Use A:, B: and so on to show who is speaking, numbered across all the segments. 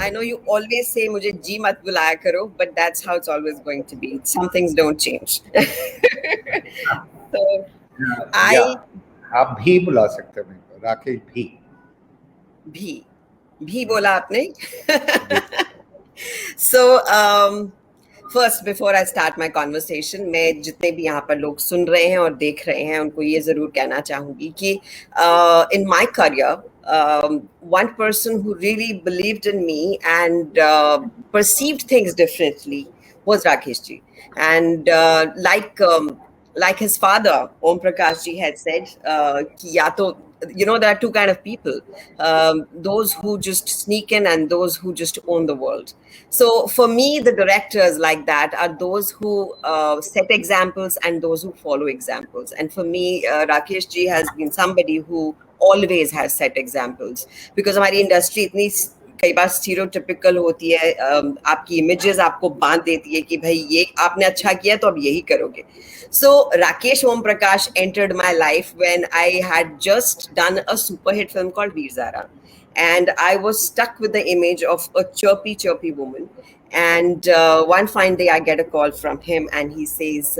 A: I know you always say मुझे जी मत बुलाया करो, but that's how it's always going to be. Some things don't change. So
B: या
A: I
B: आप भी बुला सकते हैं मेरे को, राकेश
A: भी बोला आपने. So first, before I start my conversation, मैं जितने भी यहाँ पर लोग सुन रहे हैं और देख रहे हैं उनको ये जरूर कहना चाहूँगी कि in my career, one person who really believed in me and perceived things differently was Rakeysh ji. And like his father, Om Prakash ji had said, कि या तो, you know, there are two kind of people, those who just sneak in and those who just own the world. So for me, the directors like that are those who set examples and those who follow examples. And for me, Rakeysh ji has been somebody who always has set examples, because हमारी industry इतनी कई बार stereotypical होती है, आपकी images आपको बांध देती है कि भाई ये आपने अच्छा किया तो अब यही करोगे. So Rakeysh Omprakash entered my life when I had just done a super hit film called Veer Zara, and I was stuck with the image of a chirpy woman. And one fine day I get a call from him and he says,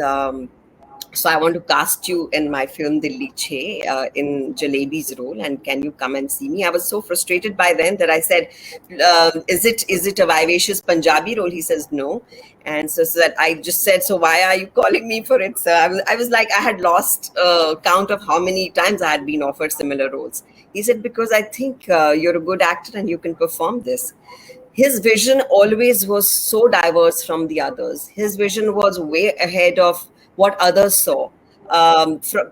A: so I want to cast you in my film Dilli Che in Jalebi's role, and can you come and see me? I was so frustrated by then that I said, is it a vivacious Punjabi role? He says no. And so that I just said, so why are you calling me for it, sir? I was like, I had lost count of how many times I had been offered similar roles. He said, because I think you're a good actor and you can perform this. His vision always was so diverse from the others. His vision was way ahead of what others saw.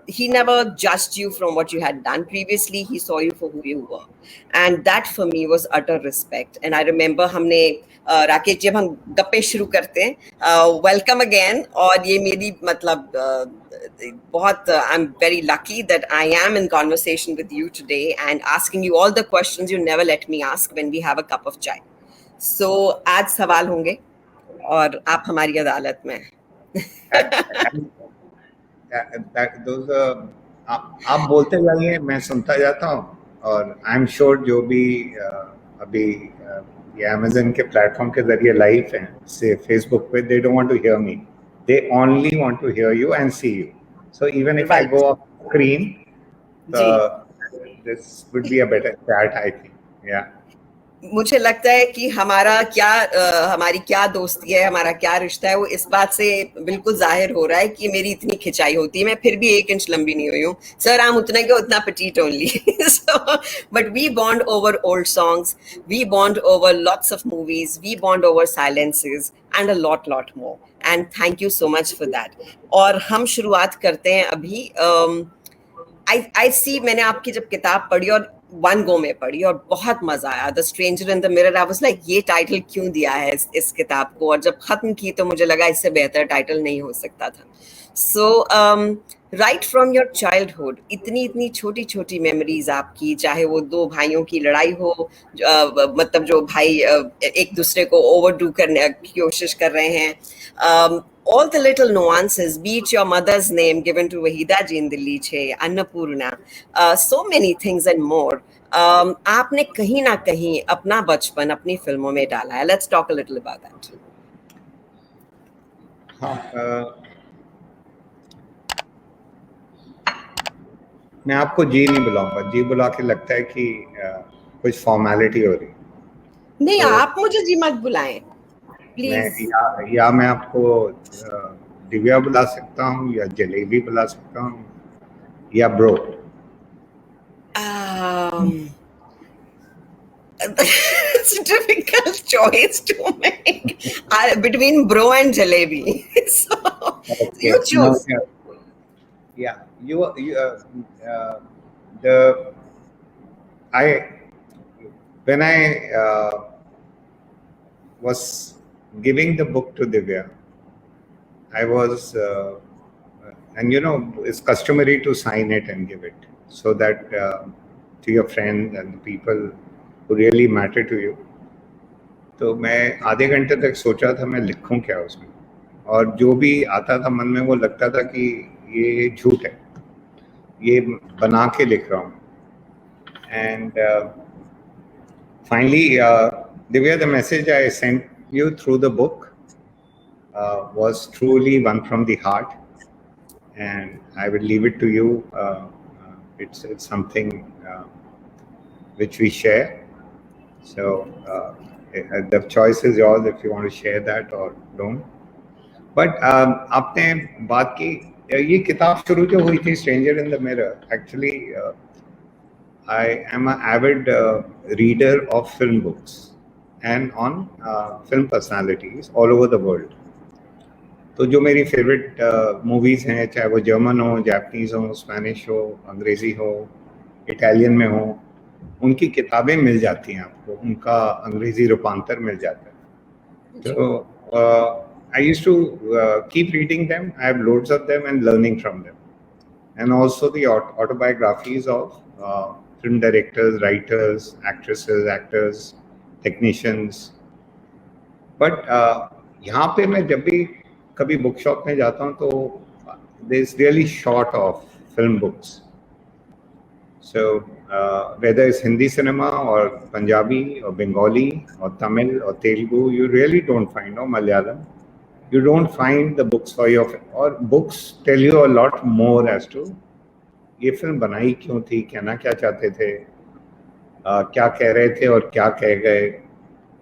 A: He never judged you from what you had done previously. He saw you for who you were. And that for me was utter respect. And I remember हमने राकेश जी, अब हम गप्पे शुरू करते हैं. Welcome again. और ये मेरी मतलब बहुत I'm very lucky that I am in conversation with you today and asking you all the questions you never let me ask when we have a cup of chai. So आज सवाल होंगे और आप हमारी अदालत में.
B: आप बोलते जाइए, मैं सुनता जाता हूँ. और आई एम श्योर जो भी अभी ये अमेज़न के प्लेटफॉर्म के जरिए लाइव हैं, से फेसबुक पे, they don't want to hear me, they only want to hear you and see you. So even if I go off screen, this would be a better chat, I think. या
A: मुझे लगता है कि हमारी क्या दोस्ती है, हमारा क्या रिश्ता है, वो इस बात से बिल्कुल जाहिर हो रहा है कि मेरी इतनी खिंचाई होती है. मैं फिर भी 1 इंच लंबी नहीं हुई हूँ सर. I'm उतने के उतना petite only. So, but we bond over old songs, we bond over lots of movies, we bond over silences and a lot more. And thank you so much for that. और हम शुरुआत करते हैं अभी. I see, मैंने आपकी जब किताब पढ़ी और वन गो में पढ़ी और बहुत मजा आया, the stranger in the mirror, I was like ये टाइटल क्यों दिया है इस किताब को. और जब खत्म की तो मुझे लगा इससे बेहतर टाइटल नहीं हो सकता था. सो राइट फ्रॉम योर चाइल्डहुड, इतनी छोटी मेमोरीज आपकी, चाहे वो 2 भाइयों की लड़ाई हो, मतलब जो भाई एक दूसरे को ओवरडू करने की कोशिश कर रहे हैं, all the little nuances, be it your mother's name given to Wahida ji in Dilli Che, Annapurna, so many things and more. आपने कहीं ना कहीं अपना बचपन अपनी फिल्मों में डाला है. Let's talk a little about that.
B: मैं आपको जी नहीं बुलाऊंगा. जी बुला के लगता है कि कुछ फॉर्मेलिटी हो रही.
A: नहीं, तो आप मुझे जी मत बुलाएं प्लीज.
B: या मैं आपको दिव्या बुला सकता हूँ, या जलेबी बुला सकता हूँ, या bro.
A: It's a difficult choice to make between bro and jalebi. So okay. You choose.
B: No, yeah, when I was giving the book to Divya, I was, and you know, it's customary to sign it and give it, so that to your friends and the people who really matter to you. तो मैं आधे घंटे तक सोचा था मैं लिखूं क्या उसमें, और जो भी आता था मन में वो लगता था कि ये झूठ है, ये बना के लिख रहा हूँ. And finally Divya, the message I sent you through the book was truly one from the heart, and I will leave it to you. It's something which we share. So the choice is yours if you want to share that or don't. But आपने बात की, ये किताब शुरू जो हुई थी stranger in the mirror, actually I am an avid reader of film books and on film personalities all over the world. तो जो मेरी फेवरेट मूवीज़ हैं, चाहे वो जर्मन हो, जापानीज़ हो, स्पेनिश हो, अंग्रेज़ी हो, इटालियन में हो, उनकी किताबें मिल जाती हैं आपको, उनका अंग्रेज़ी रूपांतर मिल जाता है. तो I used to keep reading them. I have loads of them and learning from them. And also the autobiographies of film directors, writers, actresses, actors, technicians. But यहाँ पे मैं जब भी कभी बुक शॉप में जाता हूँ तो there is really short of film books. So whether it's Hindi cinema or Punjabi or Bengali or Tamil or Telugu, you really don't find, or Malayalam, you don't find the books for your, or books tell you a lot more as to ये film बनाई क्यों थी, कहना क्या चाहते थे, क्या कह रहे थे और क्या कह गए,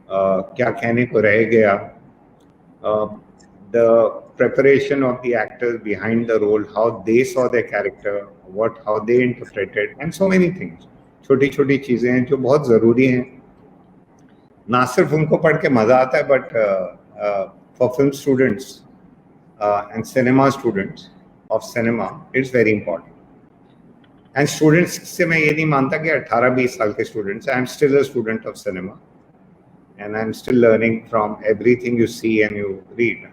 B: क्या कहने को रह गया, the preparation of the actors behind the role, how they saw their character, how they interpreted, and so many things. छोटी छोटी चीज़ें हैं जो बहुत ज़रूरी हैं. ना सिर्फ उनको पढ़ के मज़ा आता है, but for film students and cinema students of cinema, it's very important. And students से मैं ये नहीं मानता कि 18-20 साल के students, I am still a student of cinema and I am still learning from everything you see and you read.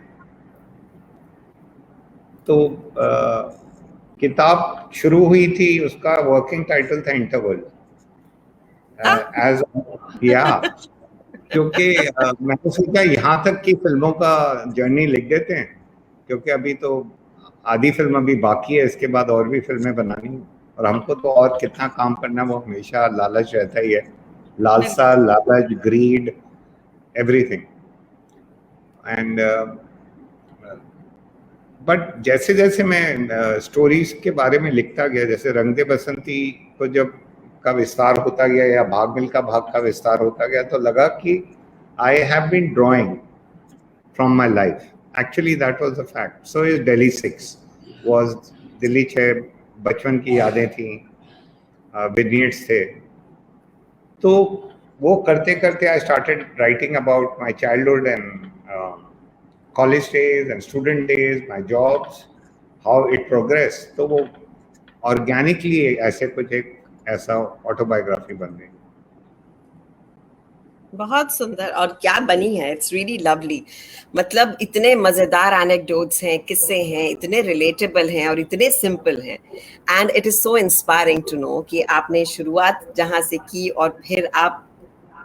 B: तो किताब शुरू हुई थी, उसका वर्किंग टाइटल था इंटरवल. क्योंकि मैंने सोचा यहाँ तक की फिल्मों का जर्नी लिख देते हैं, क्योंकि अभी तो आधी फिल्म अभी बाकी है, इसके बाद और भी फिल्में बनानी, और हमको तो और कितना काम करना, वो हमेशा लालच रहता ही है, लालसा, लालच, ग्रीड, एवरीथिंग. एंड बट जैसे जैसे मैं स्टोरीज के बारे में लिखता गया, जैसे रंग दे बसंती को जब का विस्तार होता गया या भाग मिल्खा भाग का विस्तार होता गया, तो लगा कि I have been drawing from my life. Actually that was the fact. So is Delhi 6 was Delhi 6 बचपन की यादें थी, विनियर्ड्स थे. तो वो करते करते I started writing about my childhood and college days and student days, my jobs, how it progressed. तो वो organically ऐसे कुछ एक ऐसा ऑटोबायोग्राफी बन गई.
A: बहुत सुंदर, और क्या बनी है. It's really lovely. मतलब इतने मजेदार एनेक्डोट्स हैं, किस्से हैं, इतने रिलेटेबल हैं और इतने सिंपल हैं. And it is so inspiring to know कि आपने शुरुआत जहां से की और फिर आप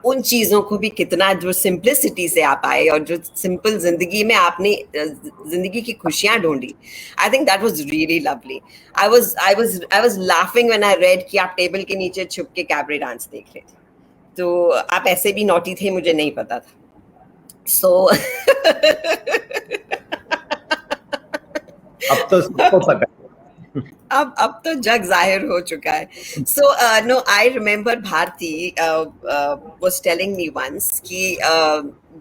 A: उन चीजों को भी कितना जो सिंप्लिसिटी से आप आए और जो सिंपल जिंदगी में आपने जिंदगी की खुशियां ढूंढी. I think that was really lovely. I was laughing when I read कि आप टेबल के नीचे छुप के कैबरे डांस देख रहे थे. तो आप ऐसे भी नॉटी थे, मुझे नहीं पता था. सो
B: अब तो सबको पता है.
A: अब तो जग जाहिर हो चुका है. So no, I remember Bharti was telling me once कि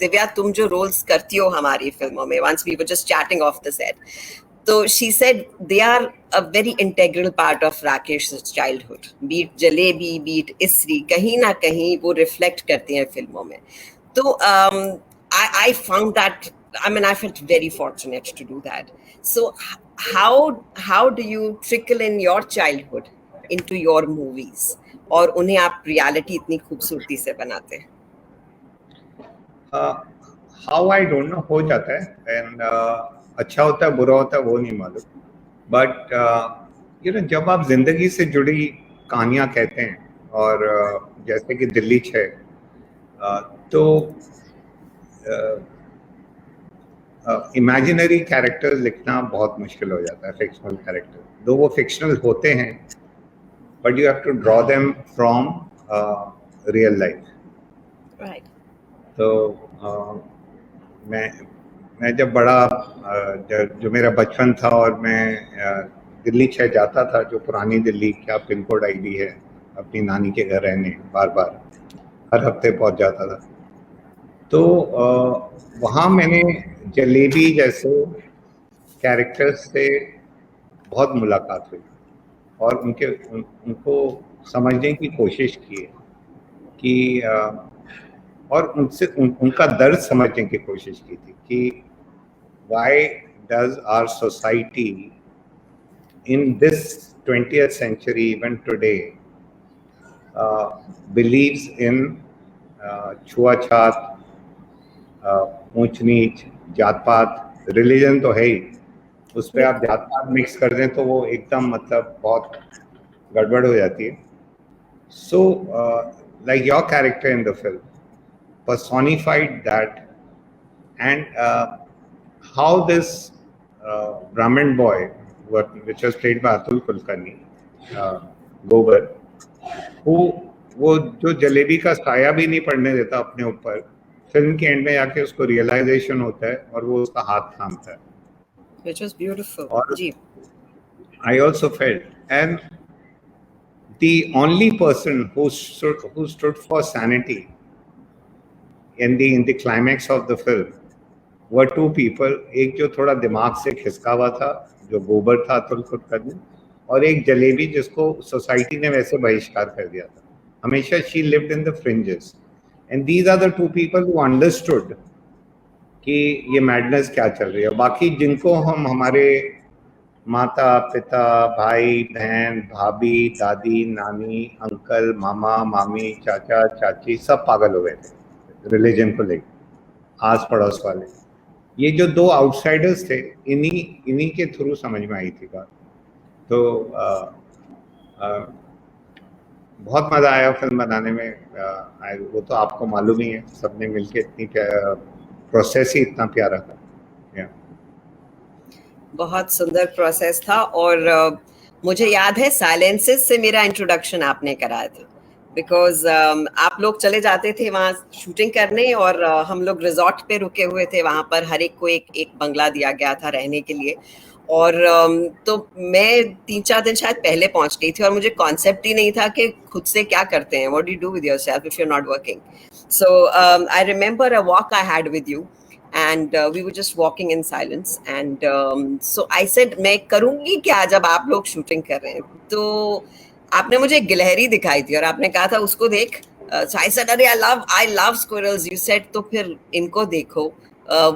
A: दिव्या, तुम जो रोल्स करती हो हमारी फिल्मों में, once we were just chatting off the set, तो she said they are a very integral part of Rakesh's childhood. Be it jalebi, be it इसरी, कहीं ना कहीं वो रिफ्लेक्ट करती हैं फिल्मों में. तो I found that, I mean, I felt very fortunate to do that. So how do you trickle in your childhood into your movies, और उन्हें आप रियलिटी इतनी खूबसूरती से बनाते हैं?
B: How I don't know, हो जाता है. And अच्छा होता है, बुरा होता है, वो नहीं मालूम. बट यू नो, जब आप जिंदगी से जुड़ी कहानियाँ कहते हैं, और जैसे कि दिल्ली 6, तो इमेजिनरी कैरेक्टर्स लिखना बहुत मुश्किल हो जाता है. फिक्शनल कैरेक्टर, दो वो फिक्शनल होते हैं, but you have to draw them from real life.
A: Right.
B: तो मैं जब बड़ा जो मेरा बचपन था और मैं दिल्ली शहर जाता था, जो पुरानी दिल्ली, क्या पिन कोड आईडी है, अपनी नानी के घर रहने बार बार हर हफ्ते पहुंच जाता था। तो वहाँ मैंने जलेबी जैसे कैरेक्टर्स से बहुत मुलाकात हुई और उनको समझने की कोशिश की है कि और उनका दर्द समझने की कोशिश की थी कि why does our society in this 20th century, even today, believes in छुआछात, ऊंच नीच, जात पात। रिलीजन तो है ही, उस पर आप जात पात मिक्स कर दें तो वो एकदम मतलब बहुत गड़बड़ हो जाती है। So, like your character in the film personified that, and how this Brahmin boy, which was played by Atul Kulkarni, Gobar, वो जो जलेबी का साया भी नहीं पड़ने देता अपने ऊपर, फिल्म के एंड में जाके उसको रियलाइजेशन होता है और वो उसका हाथ थामता है।
A: Which was beautiful.
B: और
A: जी.
B: I also felt, and the only person who stood for sanity in the climax of the film were two people. एक जो थोड़ा दिमाग से खिसका हुआ था, जो गोबर था अतुल कुलकर्णी, और एक जलेबी जिसको सोसाइटी ने वैसे बहिष्कार कर दिया था। हमेशा she lived in the fringes, and these are the two people who understood कि ये मैडनेस क्या चल रही है। बाकी जिनको हम हमारे माता पिता, भाई बहन, भाभी, दादी, नानी, अंकल, मामा, मामी, चाचा, चाची, सब पागल हो गए थे रिलीजन को लेकर, आस पड़ोस वाले। ये जो दो आउटसाइडर्स थे, इन्हीं के थ्रू समझ में आई थी बात। तो बहुत मजा आया फिल्म बनाने में। वो तो आपको मालूम ही है, सबने मिलके इतनी प्रोसेस ही इतना प्यारा था।
A: बहुत सुंदर प्रोसेस था। और मुझे याद है साइलेंसेस से मेरा इंट्रोडक्शन आपने कराया था, बिकॉज आप लोग चले जाते थे वहाँ शूटिंग करने और हम लोग रिजॉर्ट पे रुके हुए थे। वहाँ पर हर एक को एक बंगला दिया गया था रहने के लिए। और तो मैं 3-4 दिन शायद पहले पहुंच गई थी और मुझे कॉन्सेप्ट ही नहीं था कि खुद से क्या करते हैं, what do you do with yourself if you are not working. So I remember a walk I had with you and we were just walking in silence and so I said मैं करूंगी क्या जब आप लोग shooting कर रहे हैं। तो आपने मुझे एक गिलहरी दिखाई थी और आपने कहा था उसको देख। so I said अरे I love squirrels। you said तो फिर इनको देखो,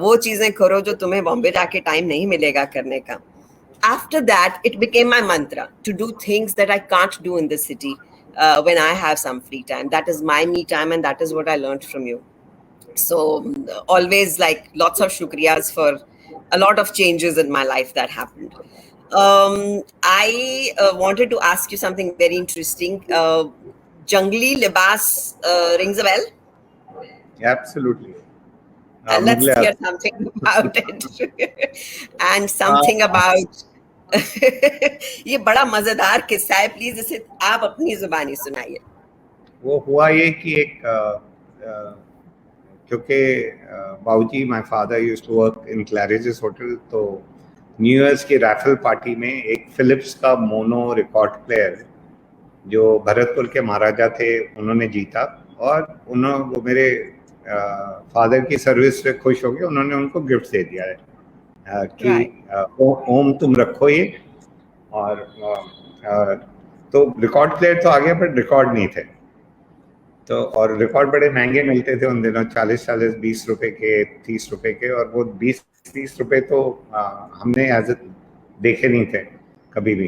A: वो चीजें करो जो तुम्हें बॉम्बे जाके टाइम नहीं मिलेगा करने का। After that it became my mantra to do things that I can't do in the city when I have some free time. That is my me time and that is what I learned from you. So always like lots of shukriyas for a lot of changes in my life that happened. I wanted to ask you something very interesting. Jungli Libas rings a bell?
B: Absolutely.
A: Let's hear
B: Mughal-E-Azam.
A: something about it. And something about ये बड़ा मजेदार किस्सा है, please इसे आप अपनी जुबानी सुनाइए।
B: वो हुआ ये कि एक क्योंकि बाबूजी, my father used to work in Claridges hotel, तो न्यू ईयर्स की रैफल पार्टी में एक फिलिप्स का मोनो रिकॉर्ड प्लेयर जो भरतपुर के महाराजा थे उन्होंने जीता, और वो मेरे फादर की सर्विस से खुश हो गए, उन्होंने उनको गिफ्ट दे दिया है कि ओम तुम रखो ये। और तो रिकॉर्ड प्लेयर तो आ गया पर रिकॉर्ड नहीं थे। तो और रिकॉर्ड बड़े महंगे मिलते थे उन दिनों, 40-40, 20 रुपए के, 30 रुपए के, और वो 20-30 रुपए तो हमने एज देखे नहीं थे कभी भी।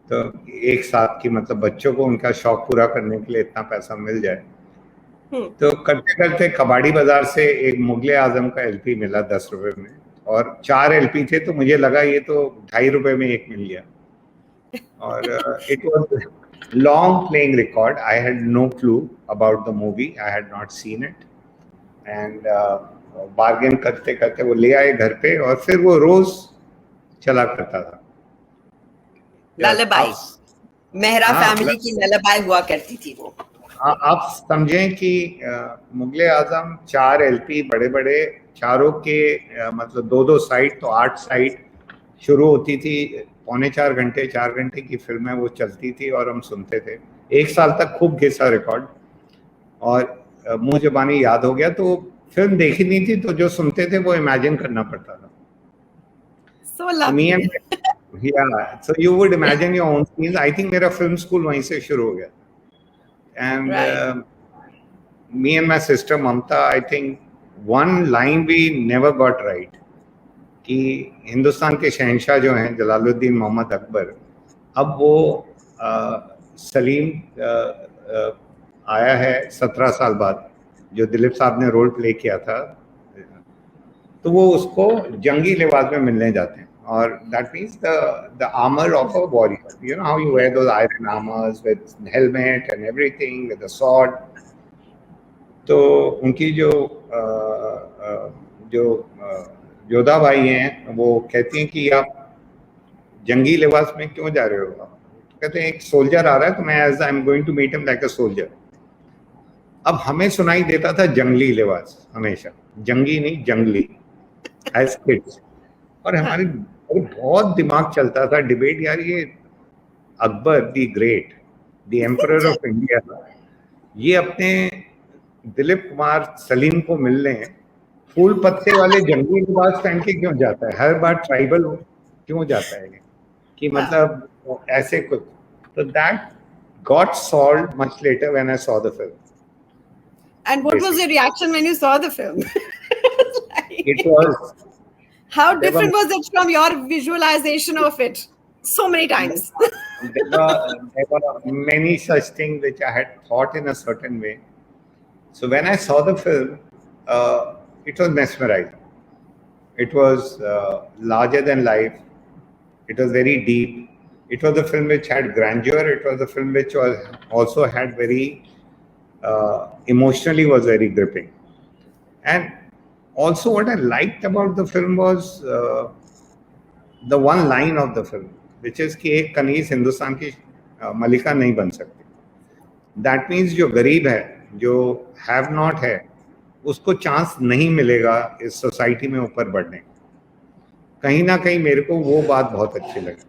B: तो एक साथ की मतलब बच्चों को उनका शौक पूरा करने के लिए इतना पैसा मिल जाए। तो करते करते कबाड़ी बाजार से एक मुगल-ए-आजम का एलपी मिला 10 रुपए में, और 4 एलपी थे, तो मुझे लगा ये तो 2.5 रुपए में एक मिल गया। और it was long playing record. I had no clue about the movie. I had not seen it. And bargain करते करते वो ले आए घर पे, और फिर वो रोज चला करता था।
A: ललबाई, मेहरा फैमिली की ललबाई हुआ करती थी वो।
B: आप समझें कि मुगले आजम 4 एलपी बड़े बड़े, चारों के मतलब 2-2 साइड, तो 8 साइड शुरू होती थी, 3.25 घंटे 4 घंटे की फिल्में वो चलती थी और हम सुनते थे। 1 साल तक खूब घिसा रिकॉर्ड, और मुंह जबानी याद हो गया, तो फिल्म देखी नहीं थी, तो जो सुनते थे वो इमेजिन करना पड़ता था।
A: So
B: तो मी
A: lovely.
B: एंड या so you would imagine your own scenes. I think मेरा फिल्म स्कूल वहीं से शुरू हो गया। And
A: Right.
B: me and my sister Mamta, I think one line we never got right कि हिंदुस्तान के शहंशाह जो हैं जलालुद्दीन मोहम्मद अकबर, अब वो सलीम आया है 17 साल बाद, जो दिलीप साहब ने रोल प्ले किया था, तो वो उसको जंगी लिबास में मिलने जाते हैं, और that means the armour of a warrior, you know how you wear those iron armours with helmet and everything with a sword. तो उनकी जो योधा भाई हैं वो कहती हैं कि आप जंगी लिबास में क्यों जा रहे हो? तो कहते हैं एक सोल्जर आ रहा है, तो मैं as I am going to meet him like a soldier. अब हमें सुनाई देता था जंगली लिबास, हमेशा जंगी नहीं, जंगली, एज किड्स। और हमारे बहुत दिमाग चलता था डिबेट, यार ये Akbar the great, the emperor of India, ये अपने दिलीप कुमार सलीम को मिलने फूल पत्ते वाले जंगली लिबास पहन के क्यों जाता है, हर बार ट्राइबल क्यों जाता है, कि मतलब ऐसे कुछ। तो that got solved much later when I saw the film.
A: And what was your reaction when you saw the film?
B: It was,
A: How
B: there were
A: different was it from your visualization of it? So many times.
B: there were many such things which I had thought in a certain way. So when I saw the film, it was mesmerizing. It was larger than life. It was very deep. It was a film which had grandeur. It was a film which was also had very emotionally was very gripping. And also, what I liked about the film was the one line of the film, which is कि एक कनीज हिंदुस्तान की मलिका नहीं बन सकती। That means जो गरीब है, जो हैव नॉट है, उसको चांस नहीं मिलेगा इस सोसाइटी में ऊपर बढ़ने। कहीं ना कहीं मेरे को वो बात बहुत अच्छी लगी।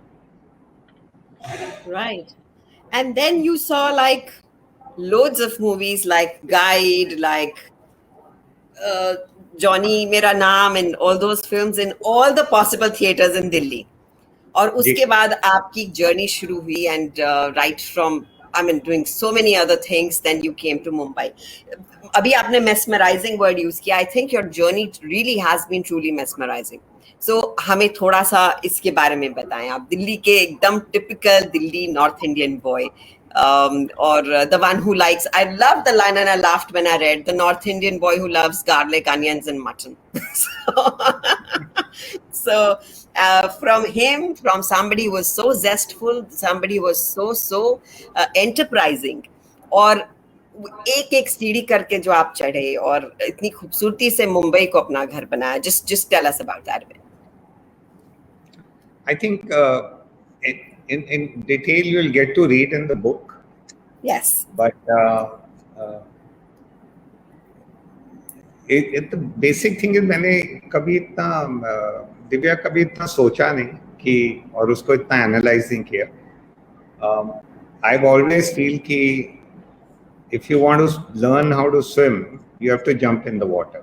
A: Right. And then you saw like loads of movies like Guide, like Johnny Mera Naam, and all those films in all the possible theaters in Delhi. और उसके बाद आपकी जर्नी शुरू हुई, and right from, I mean, doing so many other things, then you came to Mumbai. अभी आपने mesmerizing word use किया. I think your journey really has been truly mesmerizing. So हमें थोड़ा सा इसके बारे में बताएं. आप दिल्ली के एकदम typical Delhi North Indian boy, or the one who likes, I love the line and I laughed when I read, the North Indian boy who loves garlic, onions and mutton. So from him, from somebody who was so zestful, somebody who was so enterprising, और एक एक सीढ़ी करके जो आप चढ़े और इतनी खूबसूरती से मुंबई को अपना घर बनाया. Just tell us about that a bit.
B: I think in detail you will get to read in the book.
A: Yes.
B: But the basic thing is, मैंने कभी इतना दिव्या कभी इतना सोचा नहीं कि, और उसको इतना एनालाइज नहीं किया. I've always feel कि if you want to learn how to swim, you have to jump in the water.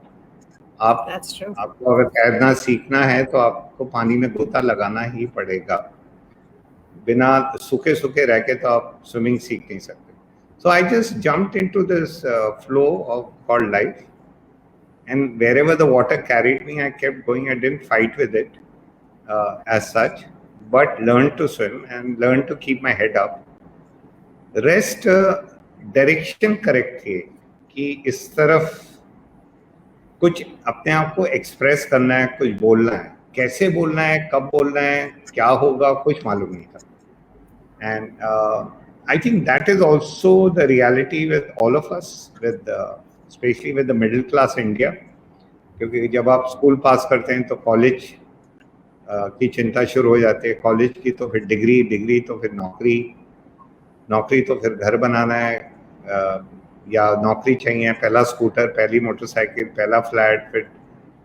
B: आपको अगर तैरना सीखना है तो आपको पानी में गोता लगाना ही पड़ेगा. बिना सूखे सूखे रह के तो आप स्विमिंग सीख नहीं सकते. So I just jumped into this flow of called life, and wherever the water carried me, I kept going. I didn't fight with it as such, but learned to swim and learned to keep my head up. Rest direction correct थी कि इस तरफ कुछ अपने आप को express करना है, कुछ बोलना है, कैसे बोलना है, कब बोलना है, क्या होगा, कुछ मालूम नहीं था. And I think that is also the reality with all of us, with specially with the middle Claas India. क्योंकि जब आप स्कूल पास करते हैं तो कॉलेज की चिंता शुरू हो जाती है. कॉलेज की तो फिर डिग्री, डिग्री तो फिर नौकरी, नौकरी तो फिर घर बनाना है, या नौकरी चाहिए, पहला स्कूटर, पहली मोटरसाइकिल, पहला फ्लैट,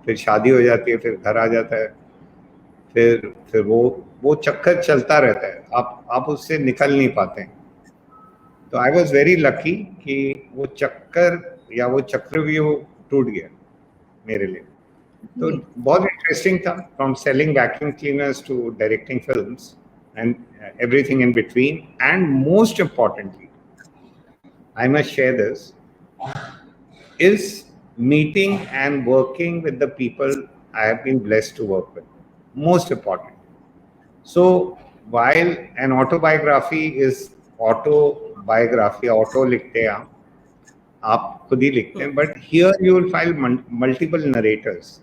B: फिर शादी हो जाती है, फिर घर आ जाता है, फिर वो चक्कर चलता रहता है, आप उससे निकल नहीं पाते हैं। तो आई वॉज वेरी लकी कि वो चक्कर या वो चक्रव्यूह टूट गया मेरे लिए। तो बहुत इंटरेस्टिंग था, from selling vacuum cleaners to directing films and everything in between, and most importantly I must share this is meeting and working with the people I have been blessed to work with. Most important. So while an autobiography is autobiography, auto लिखते हैं आप खुद ही लिखते हैं, but here you will find multiple narrators.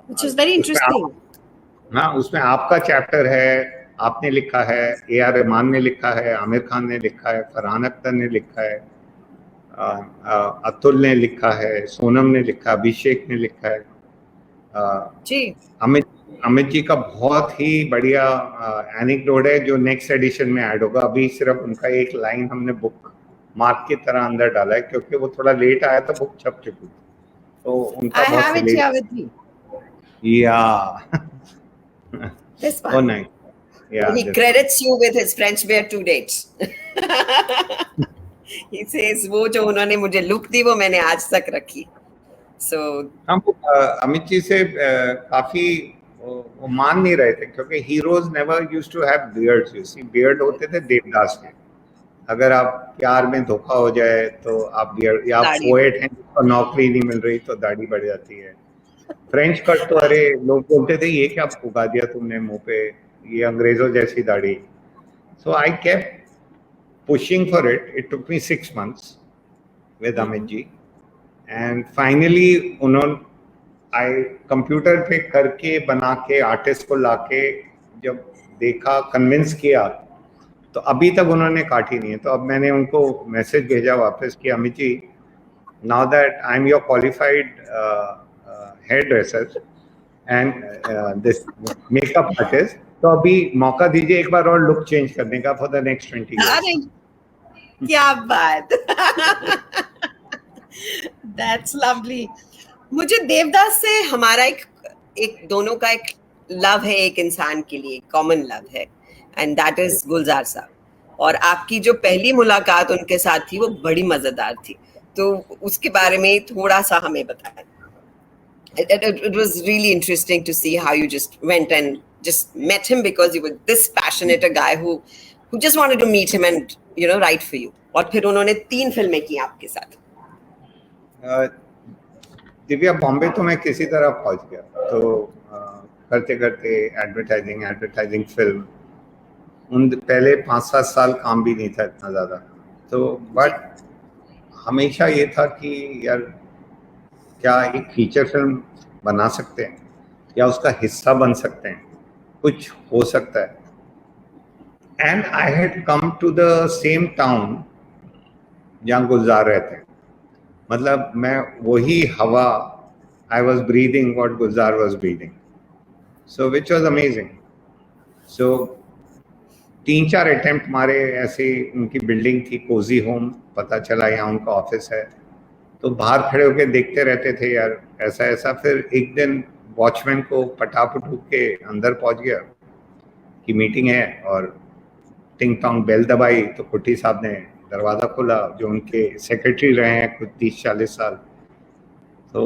A: Which is very interesting.
B: हाँ, उसमें आपका chapter है, आपने लिखा है, A.R. रहमान ने लिखा है, आमिर खान ने लिखा है, फरहान अख्तर ने लिखा है, अतुल ने लिखा है, सोनम ने लिखा, अभिषेक ने लिखा है,
A: जी
B: अमित जी का बहुत ही बढ़िया एनेक्डोट है जो नेक्स्ट एडिशन में ऐड होगा। अभी सिर्फ उनका एक लाइन हमने बुक मार्क की तरह अंदर डाला है, क्योंकि वो थोड़ा लेट आया था, बुक छप चुकी थी, तो उनका
A: I have it here with me.
B: Yeah.
A: This one.
B: Oh, nice. Yeah.
A: He credits you with his French bear 2 dates. He says वो जो उन्होंने मुझे लुक दी वो मैंने आज तक रखी. So
B: हम अमित जी से काफी वो मान नहीं रहे थे, क्योंकि heroes never used to have beards. You see, beard होते थे देवदास के। अगर आप प्यार में धोखा हो जाए तो आप बियर्ड, या आप पोएट हैं तो नौकरी नहीं मिल रही तो दाढ़ी बढ़ जाती है। फ्रेंच कट तो अरे लोग बोलते थे ये क्या उगा दिया तुमने मुंह पे, ये अंग्रेजों जैसी दाढ़ी। So I kept pushing for it. It took me 6 months with Amit ji, and finally उन्होंने आई कंप्यूटर पे करके बना के आर्टिस्ट को लाके जब देखा, कन्विंस किया, तो अभी तक उन्होंने काटी नहीं है। तो अब मैंने उनको मैसेज भेजा वापस कि Amit ji, now that I am your qualified hairdresser and this makeup artist, तो अभी मौका दीजिए एक बार और लुक चेंज करने का फॉर द नेक्स्ट 20 years।
A: अरे क्या बात। That's lovely. मुझे देवदास से हमारा एक दोनों का एक लव है, एक इंसान के लिए कॉमन लव है, एंड दैट इज गुलजार साहब। और आपकी जो पहली मुलाकात उनके साथ थी वो बड़ी मजेदार थी, तो उसके बारे में थोड़ा सा हमें बताएं। It was really interesting to see how you just went and just met him because you were this passionate a guy who just wanted to meet him and write for you. और फिर उन्होंने 3 फिल्में की आपके साथ।
B: दिव्या, बॉम्बे तो मैं किसी तरह पहुंच गया, तो करते करते एडवर्टाइजिंग फिल्म, उन पहले 5-7 साल काम भी नहीं था इतना ज़्यादा, तो बट हमेशा ये था कि यार क्या एक फीचर फिल्म बना सकते हैं या उसका हिस्सा बन सकते हैं, कुछ हो सकता है। And I had come to the same town जहाँ गुलजार रहते हैं, मतलब मैं वही हवा, I was breathing what Gulzar was breathing, so which was amazing. So 3-4 attempt मारे ऐसे, उनकी बिल्डिंग थी कोजी होम, पता चला यहाँ उनका ऑफिस है, तो बाहर खड़े होकर देखते रहते थे यार ऐसा ऐसा। फिर एक दिन वॉचमैन को पटापटू के अंदर पहुंच गया कि मीटिंग है, और टिंग टोंग बेल दबाई तो कुट्टी साहब ने दरवाज़ा खोला, जो उनके सेक्रेटरी रहे हैं कुछ 30-40 साल। तो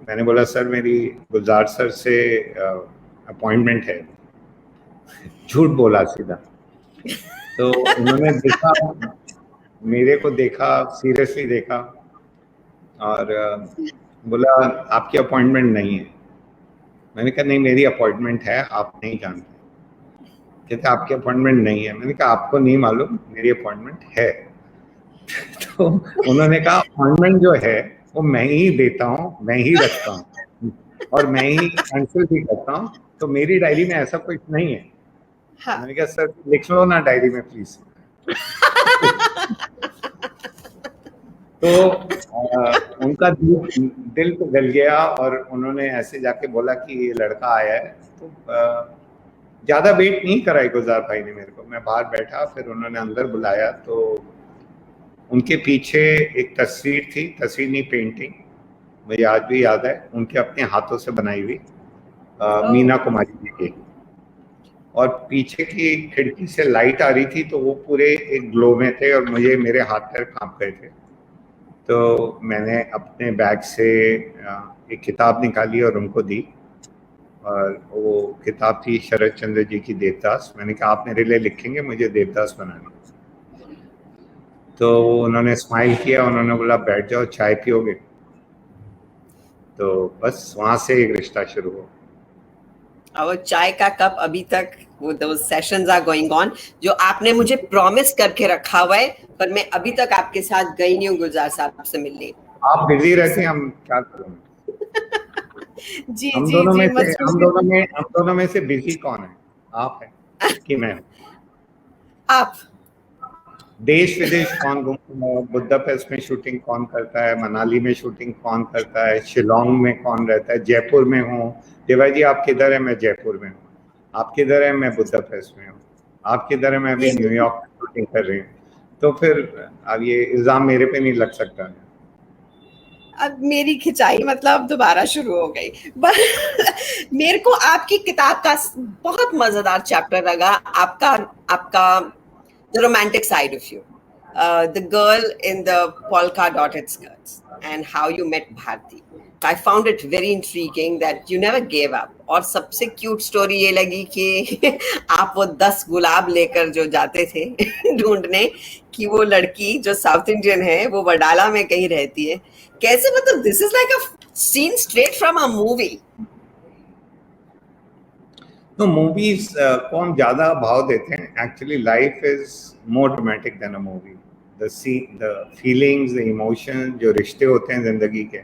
B: मैंने बोला सर मेरी गुलजार सर से अपॉइंटमेंट है। झूठ बोला सीधा। तो उन्होंने देखा, मेरे को देखा, सीरियसली देखा, और बोला आपकी अपॉइंटमेंट नहीं है। मैंने कहा नहीं मेरी अपॉइंटमेंट है, आप नहीं जानते। कहते आपकी अपॉइंटमेंट नहीं है। मैंने कहा आपको नहीं मालूम, मेरी अपॉइंटमेंट है। तो उन्होंने कहा अपॉइंटमेंट जो है वो मैं ही देता हूँ, मैं ही रखता हूँ और मैं ही कैंसिल भी करता हूँ, तो मेरी डायरी में ऐसा कुछ नहीं है। हाँ। मैंने कहा सर लिख लो ना डायरी में प्लीज। तो उनका दिल तो गल गया, और उन्होंने ऐसे जाके बोला कि ये लड़का आया है। तो ज़्यादा वेट नहीं कराई गुलजार भाई ने मेरे को। मैं बाहर बैठा, फिर उन्होंने अंदर बुलाया, तो उनके पीछे एक तस्वीर थी, तस्वीर नहीं पेंटिंग, मुझे आज भी याद है, उनके अपने हाथों से बनाई हुई मीना कुमारी जी की, और पीछे की खिड़की से लाइट आ रही थी तो वो पूरे एक ग्लो में थे और मुझे मेरे हाथ पैर कांप गए थे। तो मैंने अपने बैग से एक किताब निकाली और उनको दी, और वो किताब थी शरद चंद्र जी की देवदास। मैंने कहा आप मेरे लिए लिखेंगे, मुझे देवदास बनानी। तो उन्होंने स्माइल किया, उन्होंने बोला बैठ जाओ, चाय पियोगे? तो बस वहां से एक रिश्ता शुरू हुआ।
A: और चाय का कप अभी तक, वो those sessions are going on, जो आपने मुझे प्रॉमिस करके रखा हुआ है, पर मैं अभी तक आपके साथ गई नहीं हूँ गुलजार साहब से मिलने।
B: आप बिजी रहते हैं, हम क्या करें?
A: जी
B: हम
A: जी
B: दोनों
A: जी,
B: में से हम दोनों में से बिजी कौन है, आप है कि मैं?
A: आप
B: देश विदेश कौन घूमता है? बुद्धापेस्ट में शूटिंग कौन करता है? मनाली में शूटिंग कौन करता है? शिलोंग में कौन रहता है? जयपुर में हूँ। देवा जी आप किधर है? मैं जयपुर में हूँ। आप किधर है? मैं बुद्धापेस्ट में हूँ। आप किधर है? मैं अभी
A: ये
B: न्यूयॉर्क में शूटिंग कर रही हूँ। तो फिर अब ये इल्जाम मेरे पे नहीं लग सकता है।
A: अब मेरी खिंचाई मतलब दोबारा शुरू हो गई। मेरे को आपकी किताब का बहुत मजेदार चैप्टर लगा, आपका आपका the romantic side of you, the girl in the polka dotted skirts, and how you met Bharti. I found it very intriguing that you never gave up. और सबसे क्यूट स्टोरी ये लगी कि आप वो 10 गुलाब लेकर जो जाते थे ढूंढने, कि वो लड़की जो साउथ इंडियन है वो वडाला में कहीं रहती है। कैसे, मतलब this is like a scene straight from a movie.
B: तो मूवीज को हम ज्यादा भाव देते हैं। Actually life is more dramatic than a movie. The feelings, the emotion, जो रिश्ते होते हैं जिंदगी के,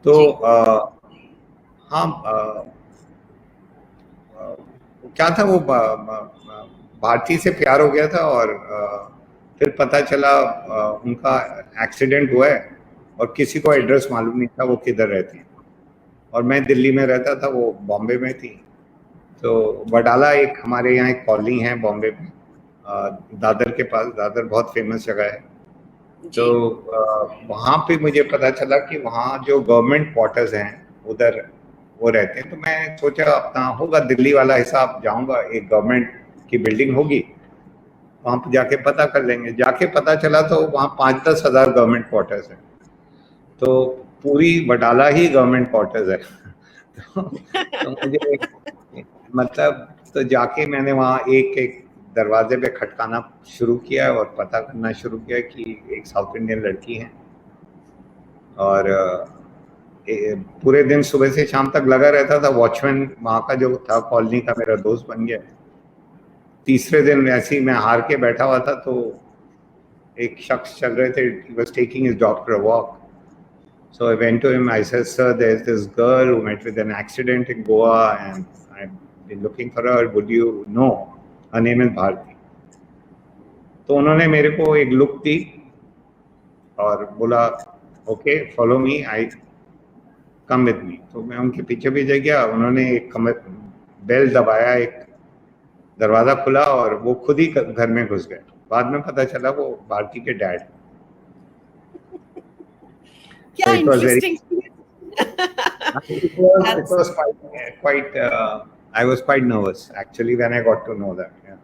B: तो हाँ, क्या था वो, भारती से प्यार हो गया था, और फिर पता चला उनका एक्सीडेंट हुआ है, और किसी को एड्रेस मालूम नहीं था वो किधर रहती है, और मैं दिल्ली में रहता था, वो बॉम्बे में थी। तो वडाला एक हमारे यहाँ एक कॉलोनी है बॉम्बे में, दादर के पास। दादर बहुत फेमस जगह है। तो वहाँ पे मुझे पता चला कि वहाँ जो गवर्नमेंट क्वार्टर्स हैं उधर वो रहते हैं। तो मैं सोचा अपना होगा दिल्ली वाला हिसाब, जाऊंगा, एक गवर्नमेंट की बिल्डिंग होगी, वहाँ पे जाके पता कर लेंगे। जाके पता चला तो वहाँ 5-10 हज़ार गवर्नमेंट क्वार्टर्स है। तो पूरी वडाला ही गवर्नमेंट क्वार्टर्स है। तो मुझे मतलब, तो जाके मैंने वहाँ एक एक दरवाजे पे खटकाना शुरू किया और पता करना शुरू किया कि एक साउथ इंडियन लड़की है, और पूरे दिन सुबह से शाम तक लगा रहता था। वॉचमैन वहाँ का जो था कॉलोनी का, मेरा दोस्त बन गया। तीसरे दिन ऐसे ही मैं हार के बैठा हुआ था, तो एक शख्स चल रहे थे, he was taking his dog for a walk. So I went to him, I said, sir, there's this girl who met with an accident in Goa and I've been looking for her, would you know? Her name is Bharti. तो उन्होंने मेरे को एक look दी और बोला okay follow me, I come with me. तो मैं उनके पीछे पीछे गया, उन्होंने एक बेल दबाया, एक दरवाजा खुला और वो खुद ही घर में घुस गए। बाद में पता चला वो भारती के डैड।
A: क्या interesting.
B: it was quite I was quite nervous actually when I got to know that. Yeah.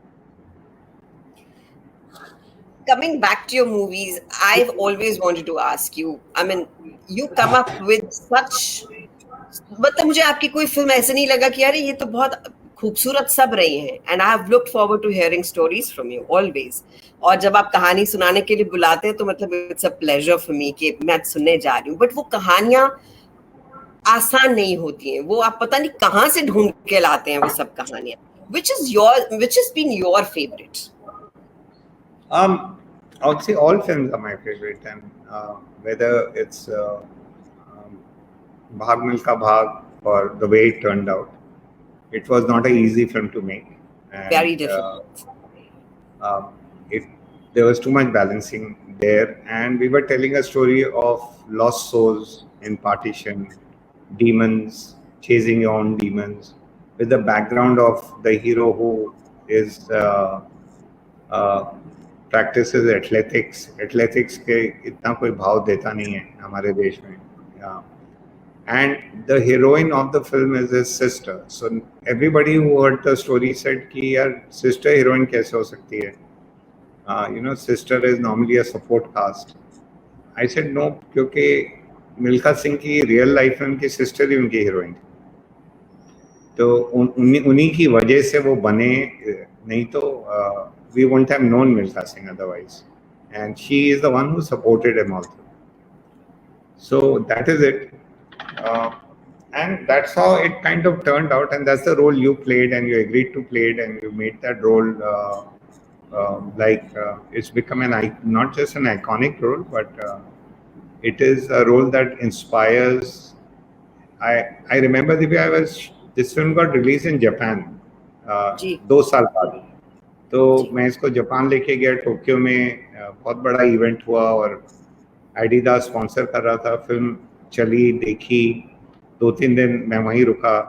A: Coming back to your movies, I've always wanted to ask you, I mean, you come up with such, मतलब मुझे आपकी कोई film ऐसे नहीं लगा कि यार ये तो बहुत खूबसूरत सब रही हैं, and I have looked forward to hearing stories from you always. और जब आप कहानी सुनाने के लिए बुलाते हैं तो मतलब it's a pleasure for me कि मैं सुनने जा रही हूँ। बट वो कहानियां आसान नहीं होती हैं, वो आप पता नहीं कहाँ से ढूंढ के लाते हैं वो सब कहानियां। which has been your favorite?
B: I would say all films are my favorite, and whether it's Bhaag Milkha Bhaag or The Way It Turned Out, it was not an easy film to make. And,
A: very difficult.
B: It, there was too much balancing there, and we were telling a story of lost souls in partition, demons, chasing your own demons, with the background of the hero who is practices athletics के इतना कोई भाव देता नहीं है हमारे देश में. And the heroine of the film is his sister. So everybody who heard the story said कि यार sister heroine कैसे हो सकती है? Sister is normally a support cast. I said no, क्योंकि मिल्खा सिंह की रियल लाइफ में उनकी सिस्टर ही उनकी हीरोइन थी. तो उन्हीं की वजह से वो बने, नहीं तो we wouldn't have known Milkha Singh otherwise. And she is the one who supported him also. So that is it. And that's how it kind of turned out. And that's the role you played and you agreed to play it and you made that role it's become not just an iconic role, but it is a role that inspires. I remember this film got released in Japan 2 साल बाद. तो मैं इसको Japan लेके गया, Tokyo में बहुत बड़ा इवेंट हुआ और एडिडास स्पॉन्सर कर रहा था. फिल्म चली, देखी, 2-3 दिन मैं वहीं रुका.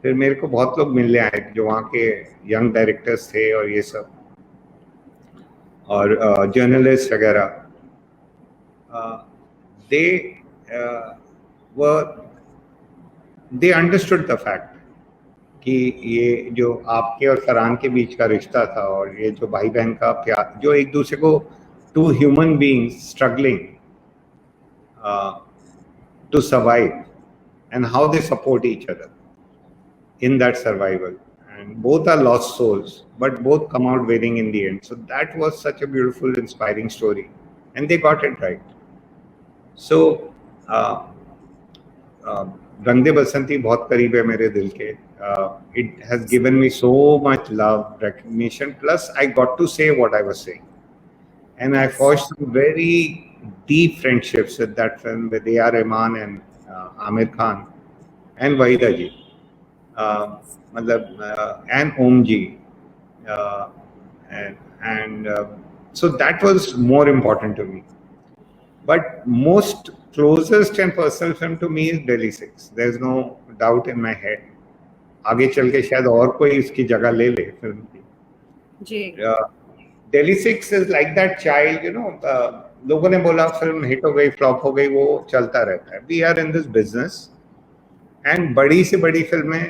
B: फिर मेरे को बहुत लोग मिलने आए जो वहाँ के यंग डायरेक्टर्स थे और ये सब, और जर्नलिस्ट वगैरह. they understood the fact कि ये जो आपके और फरहान के बीच का रिश्ता था और ये जो भाई बहन का प्यार, जो एक दूसरे को, 2 human beings struggling to survive and how they support each other in that survival, and both are lost souls but both come out winning in the end. So that was such a beautiful, inspiring story and they got it right. So रंग दे बसंती बहुत करीब है मेरे दिल के. It has given me so much love, recognition, plus I got to say what I was saying, and I forged some very deep friendships with that film with A.R. Rahman and Amir Khan and Wahida ji, and Om ji, and so that was more important to me. But most closest and personal film to me is Delhi 6. There's no doubt in my head. आगे चल के शायद और कोई इसकी जगह ले ले फिल्म की. जी. Delhi 6 is like that child, लोगों ने बोला फिल्म हिट हो गई, फ्लॉप हो गई, वो चलता रहता है. We are in this business and बड़ी से बड़ी फिल्में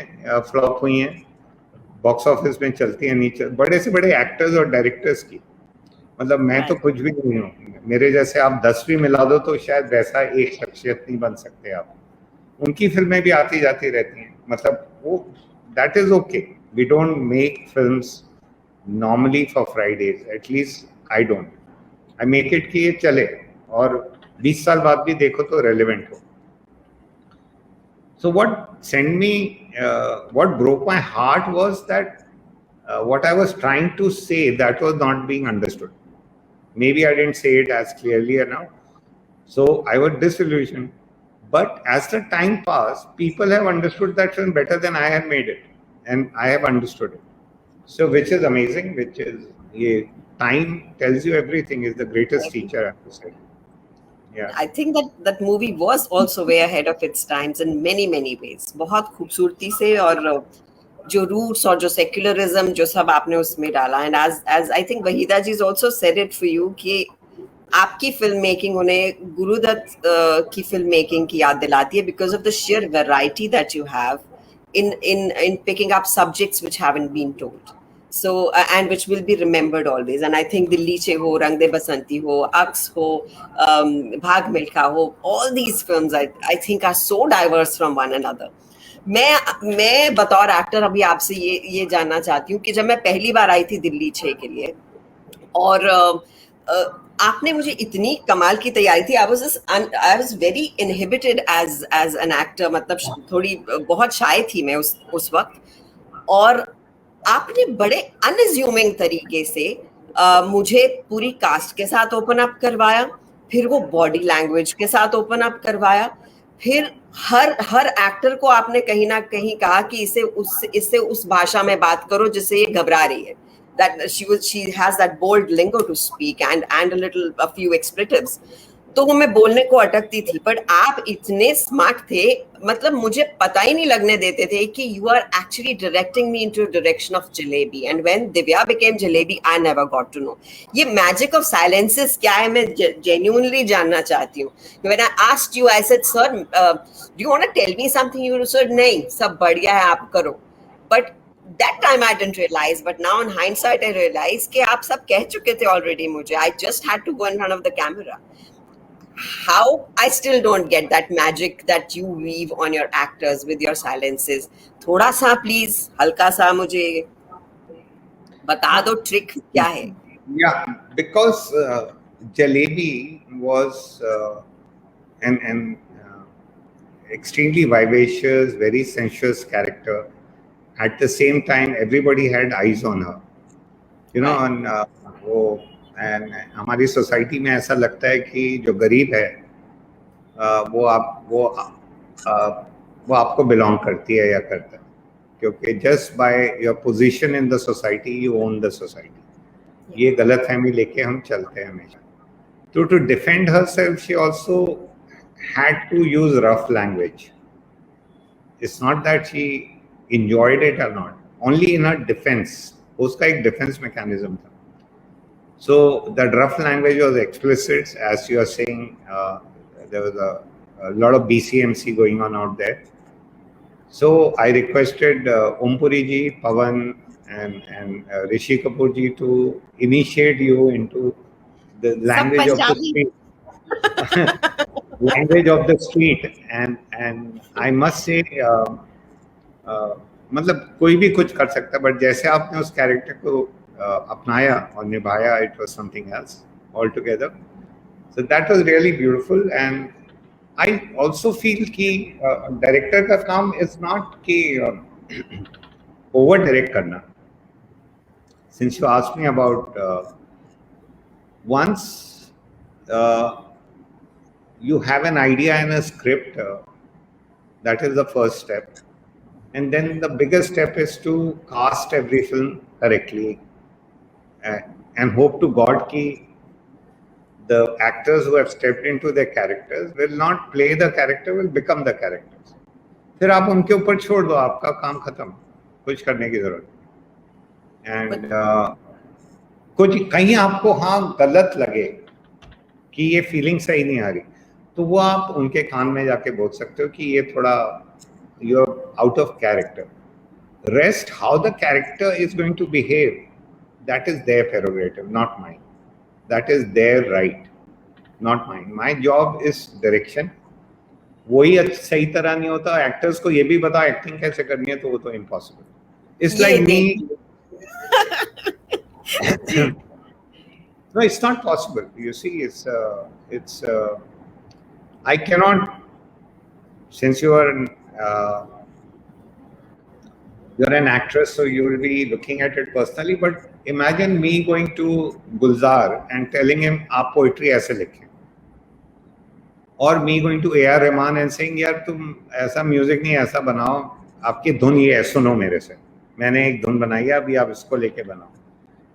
B: फ्लॉप हुई हैं, बॉक्स ऑफिस में चलती हैं नीचे. बड़े से बड़े एक्टर्स और डायरेक्टर्स की, मतलब मैं तो कुछ भी नहीं हूँ, मेरे जैसे आप 10 भी मिला दो तो शायद वैसा एक शख्सियत नहीं बन सकते आप. उनकी फिल्में भी आती जाती रहती हैं, मतलब वो that is okay. We don't make films normally for Fridays, at least I don't. I make it कि ये चले और 20 साल बाद भी देखो तो relevant हो. So what broke my heart was that what I was trying to say, that was not being understood. Maybe I didn't say it as clearly enough, so I was disillusioned. But as the time passed, people have understood that film better than I had made it, and I have understood it. So, which is amazing. Which is, time tells you everything. Is the greatest teacher, I have to say. Yeah.
A: I think that movie was also way ahead of its times in many ways. बहुत खूबसूरती से, और जो roots और जो secularism जो सब आपने उसमें डाला, and as I think Wahida ji's also said it for you कि आपकी फिल्म मेकिंग उन्हें गुरुदत्त की फिल्म मेकिंग की याद दिलाती है, because of the sheer variety that you have in picking up subjects which haven't been told, so and which will be remembered always. And I think Delhi चे हो, रंग दे बसंती हो, अक्स हो, भाग मिल्खा हो, all these films I think are so diverse from one another. मैं बतौर actor अभी आपसे ये जानना चाहती हूँ कि जब मैं पहली बार आई थी दिल्ली 6 के लिए, और आपने मुझे इतनी कमाल की तैयारी थी, I was very inhibited as an actor, मतलब थोड़ी बहुत शाय थी मैं उस वक्त, और आपने बड़े अनअज्यूमिंग तरीके से मुझे पूरी कास्ट के साथ ओपन अप करवाया, फिर वो बॉडी लैंग्वेज के साथ ओपन अप करवाया, फिर हर एक्टर को आपने कहीं ना कहीं कहा कि इससे उस भाषा में बात करो जिससे ये घबरा रही है. That she has that bold lingo to speak and a few expletives. तो वो मैं बोलने को अटकती थी, बट आप इतने स्मार्ट थे, मतलब मुझे पता ही नहीं लगने देते थे कि you are actually directing me into direction of Jalebi, and when Divya became Jalebi I never got to know ये मैजिक ऑफ साइलेंसेस क्या है. मैं जेन्युइनली जानना चाहती हूँ. When I asked you, I said sir do you want to tell me something, you said नहीं, सब बढ़िया है, आप करो. But that time I didn't realize, but now in hindsight I realize कि आप सब कह चुके थे already मुझे. I just had to go in front of the camera. How I still don't get that magic that you weave on your actors with your silences. थोड़ा सा please, हल्का सा मुझे बता दो trick क्या है.
B: Yeah, because Jalebi was an extremely vivacious, very sensuous character. At the same time, everybody had eyes on her. You know,
A: Right.
B: वो and हमारी सोसाइटी में ऐसा लगता है कि जो गरीब है वो आपको बिलोंग करती है या करता है, क्योंकि just by your position in the society you own the society. ये गलत फहमी लेके हम चलते हैं हमेशा. तो to defend herself she also had to use rough language. It's not that she enjoyed it or not. Only in her defense. उसका एक defense mechanism था. So that rough language was explicit, as you are saying. There was a lot of BCMC going on out there. So I requested Ompuri ji, Pawan, and Rishi Kapoor ji to initiate you into the language of the street. Language of the street, and I must say, मतलब कोई भी कुछ कर सकता है, but जैसे आपने उस कैरेक्टर को अपनाया और निभाया, it was something else altogether. So that was really beautiful, and I also feel कि डायरेक्टर का काम is not कि over direct करना. Since you asked me about once you have an idea and a script, that is the first step, and then the biggest step is to cast every film correctly, and hope to God ki the actors who have stepped into their characters will not play the character, will become the characters. फिर आप उनके ऊपर छोड़ दो, आपका काम खत्म, कुछ करने की जरूरत. एंड कुछ कहीं आपको हाँ गलत लगे कि ये फीलिंग सही नहीं आ रही, तो वो आप उनके कान में जाके बोल सकते हो कि ये थोड़ा you are out of character. Rest how the character is going to behave, that is their prerogative, not mine. That is their right, not mine. My job is direction. वही सही तरह नहीं होता, एक्टर्स को ये भी बताओ एक्टिंग कैसे करनी है, तो वो तो impossible. It's like me. No, it's not possible. You see, it's I cannot, since you're an actress, so you will be looking at it personally, but imagine me going to Gulzar and telling him आप poetry ऐसे लिखें, or me going to A.R. Rahman and saying यार तुम ऐसा music नहीं ऐसा बनाओ, आपकी धुन ये है, सुनो मेरे से, मैंने एक धुन बनाई है, अभी आप इसको लेके बनाओ.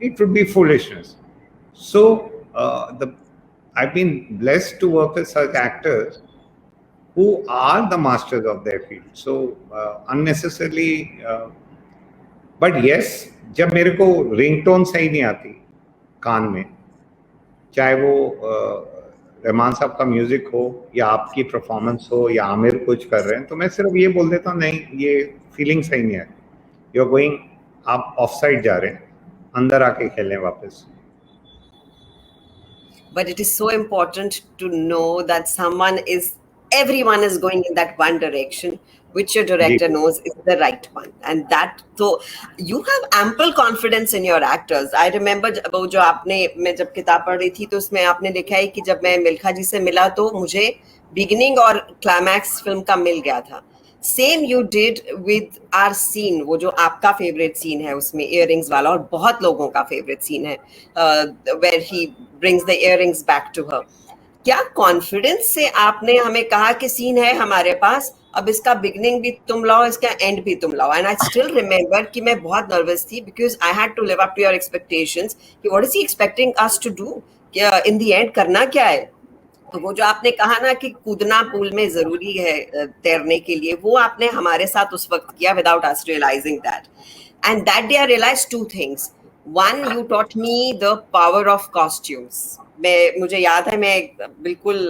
B: It would be foolishness. So I've been blessed to work with such actors who are the masters of their field. So unnecessarily, but yes, जब मेरे को रिंगटोन सही नहीं आती कान में, चाहे वो रहमान साहब का म्यूजिक हो या आपकी परफॉर्मेंस हो या आमिर कुछ कर रहे हैं, तो मैं सिर्फ ये बोल देता हूँ नहीं ये फीलिंग सही नहीं है, यू आर गोइंग, आप ऑफ साइड जा रहे हैं, अंदर आके खेलें वापस.
A: But it is so important to know that everyone is going in that one direction, which your director knows is the right one. And that, so you have ample confidence in your actors. I remember वो जो आपने, मैं जब किताब पढ़ रही थी तो उसमें आपने लिखा है कि जब मैं मिल्खा जी से मिला तो मुझे बिगिनिंग और क्लाइमैक्स फिल्म का मिल गया था. Same you did with our scene, वो जो आपका फेवरेट सीन है उसमें इयररिंग्स वाला, और बहुत लोगों का फेवरेट सीन है where he brings the earrings back to her. क्या कॉन्फिडेंस से आपने हमें कहा कि सीन है हमारे पास, अब इसका बिगनिंग भी तुम लाओ, इसका एंड भी तुम लाओ. एंड आई स्टिल रिमेम्बर कि मैं बहुत नर्वस थी because I had to live up to your expectations कि what is he expecting us to do, in the end करना क्या है. तो वो जो आपने कहा ना कि कूदना पूल में जरूरी है तैरने के लिए, वो आपने हमारे साथ उस वक्त किया without us realizing that. And that day I realize two things. One, you taught me the power of costumes. मुझे याद है, मैं बिल्कुल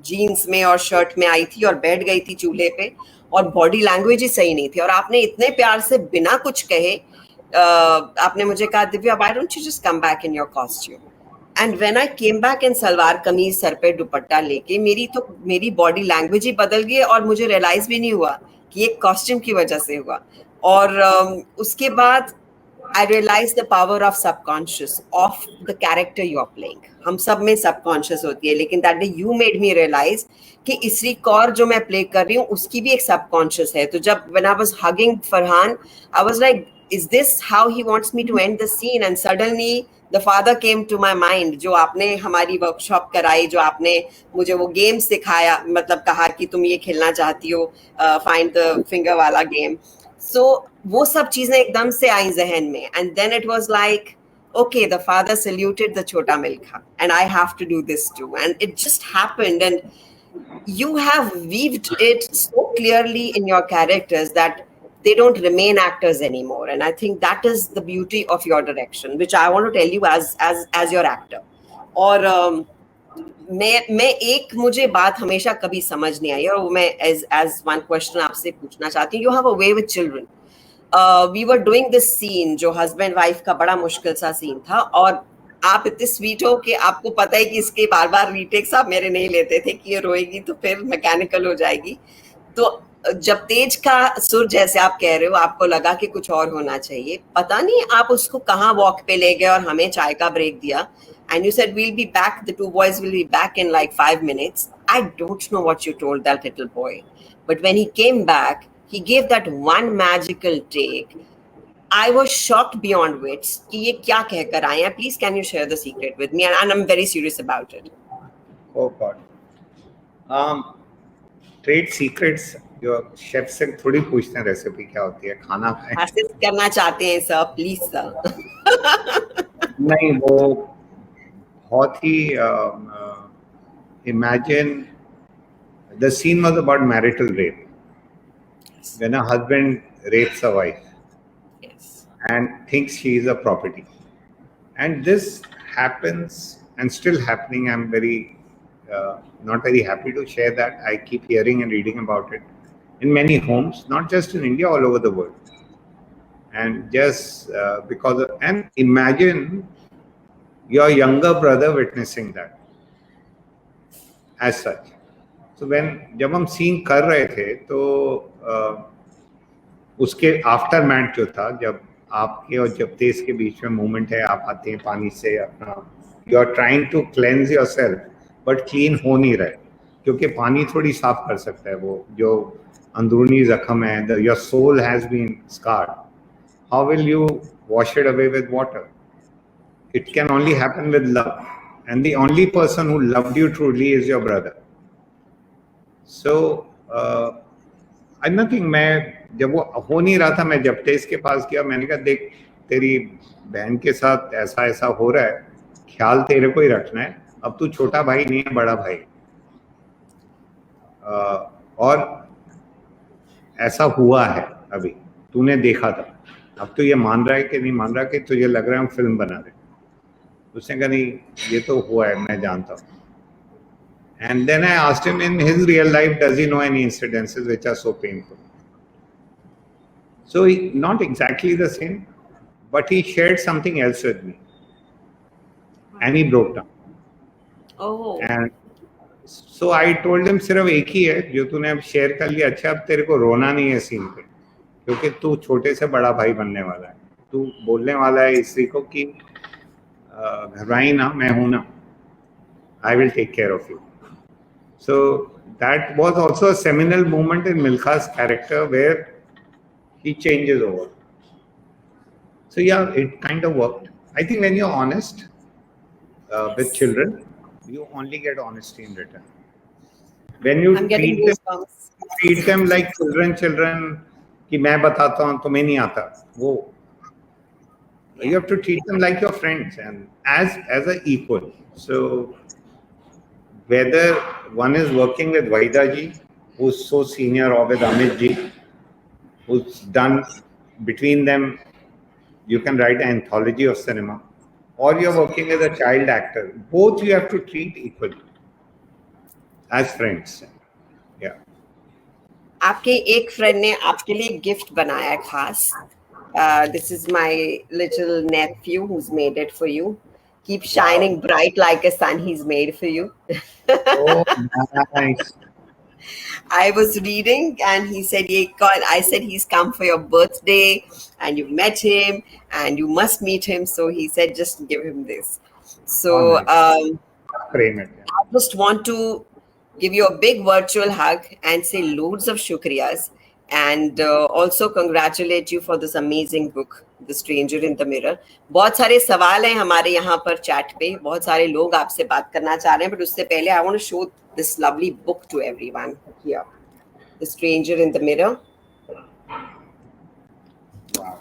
A: जीन्स में और शर्ट में आई थी और बैठ गई थी चूल्हे पे, और बॉडी लैंग्वेज ही सही नहीं थी, और आपने इतने प्यार से बिना कुछ कहे आपने मुझे कहा, Divya, why don't you just come back in your costume. And when I came back in salwar kameez, sir पे दुपट्टा लेके, मेरी बॉडी लैंग्वेज ही बदल गई, और मुझे रियलाइज भी नहीं हुआ कि ये कॉस्ट्यूम की वजह से हुआ. और उसके बाद I realized the power of subconscious of the character you are playing. हम सब में subconscious होती है, लेकिन that day you made me realize कि इसरी कौर जो मैं play कर रही हूँ उसकी भी एक subconscious है. तो जब when I was hugging Farhan, I was like, is this how he wants me to end the scene? And suddenly the father came to my mind. जो आपने हमारी workshop कराई, जो आपने मुझे वो game सिखाया, मतलब कहा कि तुम ये खेलना चाहती हो, find the finger वाला game. So वो सब चीजें एकदम से आई जहन में, and then it was like, okay, the father saluted the chota milkha and I have to do this too, and it just happened. And you have weaved it so clearly in your characters that they don't remain actors anymore, and I think that is the beauty of your direction, which I want to tell you as your actor. और मैं एक मुझे बात हमेशा कभी समझ नहीं आई, और वो मैं एज वन क्वेश्चन आपसे पूछना चाहती हूँ. You have a way with children. We were doing this scene जो हस्बैंड वाइफ का बड़ा मुश्किल सा सीन था, और आप इतने स्वीट हो कि आपको पता है कि इसके बार बार रीटेक्स आप मेरे नहीं लेते थे कि ये रोएगी तो फिर मैकेनिकल हो जाएगी. तो जब तेज का सुर, जैसे आप कह रहे हो, आपको लगा कि कुछ और होना चाहिए, पता नहीं आप उसको कहाँ वॉक पे ले गए और हमें चाय का ब्रेक दिया. And you said, we'll be back, the two boys will be back in like 5 minutes. I don't know what you told that little boy. But when he came back, he gave that one magical take. I was shocked beyond wits. कि ये क्या कहकर आए हैं? Please, can you share the secret with me? And I'm very serious about it.
B: Oh God. Trade secrets जो chef से थोड़ी पूछते हैं रेसिपी क्या होती है, खाना खाएं.
A: असिस्ट करना चाहते हैं सर, प्लीज सर.
B: नहीं, वो बहुत ही imagine the scene was about marital rape. When a husband rapes a wife,
A: Yes,
B: and thinks she is a property, and this happens and still happening. I'm very not very happy to share that. I keep hearing and reading about it in many homes, not just in India, all over the world. And just because of, and imagine your younger brother witnessing that as such. So जब हम scene कर रहे थे तो उसके after match जो था, जब आपके और जब तेज के बीच में मूवमेंट है, आप आते हैं पानी से, अपना you are trying to cleanse yourself, but clean हो नहीं रहे, क्योंकि पानी थोड़ी साफ कर सकता है वो जो अंदरूनी जख्म है. Your soul has been scarred. How will you wash it away with water? It can only happen with love, and the only person who loved you truly is your brother. So, nothing. मैं जब वो हो नहीं रहा था, मैं जब तेज के पास गया, मैंने कहा, देख, तेरी बहन के साथ ऐसा ऐसा हो रहा है, ख्याल तेरे को ही रखना है. अब तू छोटा भाई नहीं है, बड़ा भाई. और ऐसा हुआ है, अभी तूने देखा था. अब तो ये मान रहा है कि नहीं मान रहा, कि तुझे लग रहा है हम फिल्म बना रहे. उसने कहा, नहीं, ये तो हुआ है, मैं जानता हूँ. And then I asked him, in his real life, does he know any incidences which are so painful? So not exactly the same, but he shared something else with me, and he broke down.
A: Oh.
B: And so I told him, सिर्फ एक ही है जो तूने अब share कर लिया. अच्छा, अब तेरे को रोना नहीं है सीन पे, क्योंकि तू छोटे से बड़ा भाई बनने वाला है. तू बोलने वाला है स्त्री को कि घबराई ना, मैं हूं ना, I will take care of you. So that was also a seminal moment in Milkha's character where he changes over. So yeah, it kind of worked. I think when you're honest with children, you only get honesty in return. When you treat them like children, कि मैं बताता हूँ तुम्हें नहीं आता, वो you have to treat them like your friends and as an equal. So whether one is working with Vaida ji, who's so senior, or with Amit ji, who's done between them, you can write an anthology of cinema, or you're working as a child actor. Both you have to treat equally as friends. Yeah.
A: आपके एक friend ने आपके लिए gift बनाया है खास. This is my little nephew who's made it for you. Keep shining bright like a sun. He's made for you.
B: Oh, nice.
A: I was reading and he said, I said he's come for your birthday and you've met him and you must meet him. So he said, just give him this. So
B: nice. Frame it. Yeah.
A: I just want to give you a big virtual hug and say loads of shukriyas and also congratulate you for this amazing book, The Stranger in the Mirror. बहुत सारे सवाल हैं हमारे यहाँ पर chat पे, बहुत सारे लोग आपसे बात करना चाह रहे हैं, but उससे पहले I want to show this lovely book to everyone here, The Stranger in the Mirror.
B: Wow.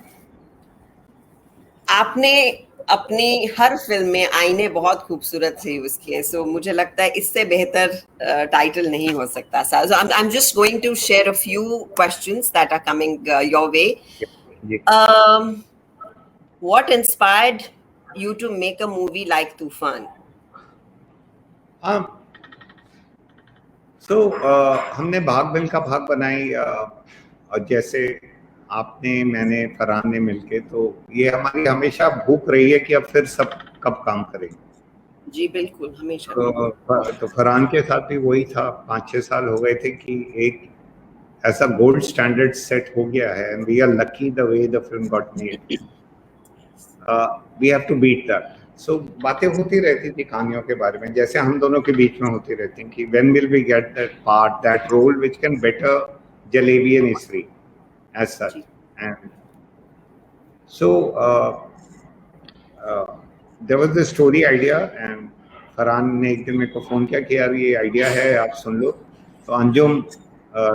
A: आपने अपनी हर फिल्म में आईने बहुत खूबसूरत से यूज किए, सो मुझे लगता है इससे बेहतर टाइटल नहीं हो सकता. So I'm just going to share a few questions that are coming your way. What inspired you to make a movie like Tufan?
B: हमने भाग मिल्खा भाग बनाई, और जैसे आपने, मैंने, फरहान ने मिलके, तो ये हमारी हमेशा भूख रही है कि अब फिर सब कब काम करेंगे.
A: जी बिल्कुल, हमेशा.
B: तो फरहान के साथ भी वही था. 5-6 साल हो गए थे कि एक ऐसा गोल्ड स्टैंडर्ड सेट हो गया है, and we are lucky the way the film got made. We have to beat that. So बातें होती रहती थी कहानियों के बारे में, जैसे हम दोनों के बीच में होती रहती कि when will we get that part, that role which can better jalebi and इसरी as such. And so there was this story idea, and Farhan ने एक दिन मेरे को फोन किया कि यार ये आइडिया है, आप सुन लो. तो Anjum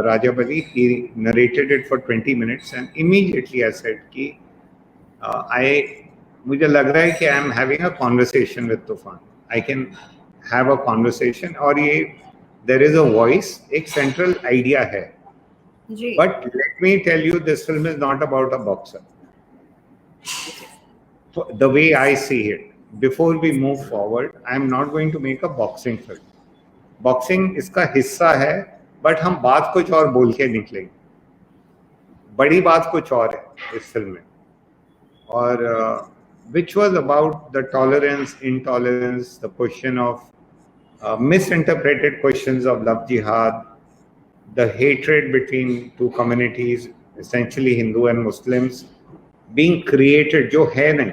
B: राजापति, he narrated it for 20 minutes and immediately I said कि मुझे लग रहा है कि I am having a conversation with तूफान. I can have a conversation, और ये there is a voice, एक central idea है. But let me tell you, this film is not about a boxer. The way I see it, before we move forward, I am not going to make a boxing film. Boxing इसका हिस्सा है, but हम बात कुछ और बोल के निकलेंगे. बड़ी बात कुछ और है इस फिल्म में, और which was about the tolerance, intolerance, the question of misinterpreted questions of love jihad, the hatred between two communities, essentially Hindu and Muslims, being created, जो है नहीं.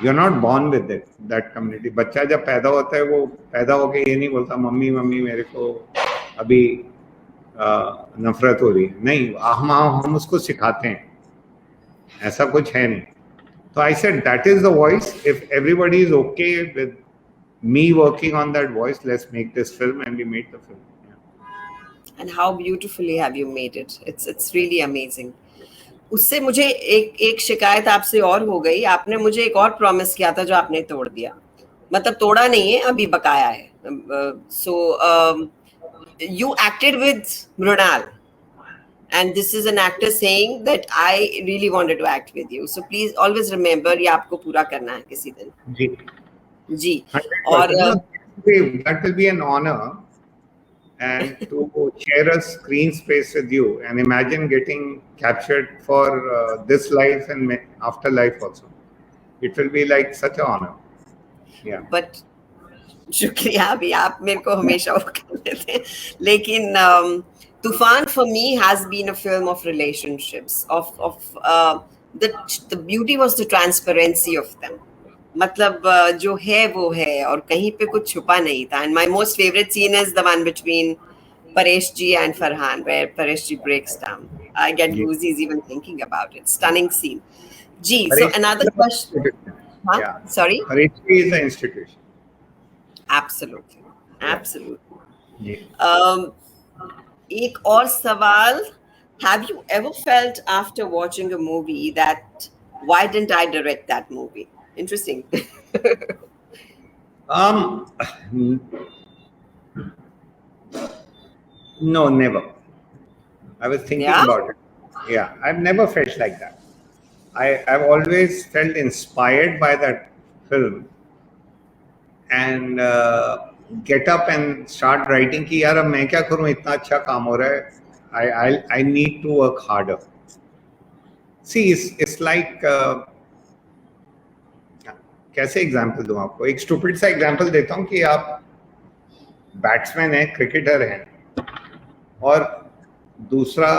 B: You're not born with it, that community. बच्चा जब पैदा होता है, वो पैदा होके ये नहीं बोलता मम्मी मम्मी मेरे को अभी नफरत हो रही है. नहीं, हम उसको सिखाते हैं. ऐसा कुछ है नहीं. So I said that is the voice. If everybody is okay with me working on that voice, let's make this film, and we made the film.
A: And how beautifully have you made it? It's really amazing. उससे मुझे एक शिकायत आपसे और हो गई. आपने मुझे एक और प्रॉमिस किया था जो आपने तोड़ दिया. मतलब तोड़ा नहीं है, अभी बकाया है. So you acted with Mrunal, and this is an actor saying that I really wanted to act with you. So please always remember, ये आपको पूरा करना है किसी दिन. जी. और
B: that will be an honor. And to share a screen space with you, and imagine getting captured for this life and afterlife also. It will be like such an honor. Yeah.
A: But शुक्रिया, अभी आप मेरे को हमेशा वो कर देते हैं. लेकिन Tufan for me has been a film of relationships, of the beauty was the transparency of them. मतलब जो है वो है, और कहीं पे कुछ छुपा नहीं था. And my most favorite scene is the one between Paresh ji and Farhan, where Paresh ji breaks down. I get goosies even thinking about it. Stunning scene. Ji, so another question. Huh?
B: Yeah.
A: Sorry?
B: Paresh ji is an institution.
A: Absolutely. Absolutely. एक और सवाल. Have you ever felt after watching a movie that why didn't I direct that movie? Interesting.
B: No, never. I was thinking
A: Yeah?
B: about it. Yeah, I've never felt like that. I've always felt inspired by that film and get up and start writing कि यार अब मैं क्या करूं इतना अच्छा काम हो रहा है. I need to work harder. See, it's like कैसे एग्जांपल दूं आपको. एक स्टूपिड सा एग्जांपल देता हूं कि आप बैट्समैन है, क्रिकेटर है, और दूसरा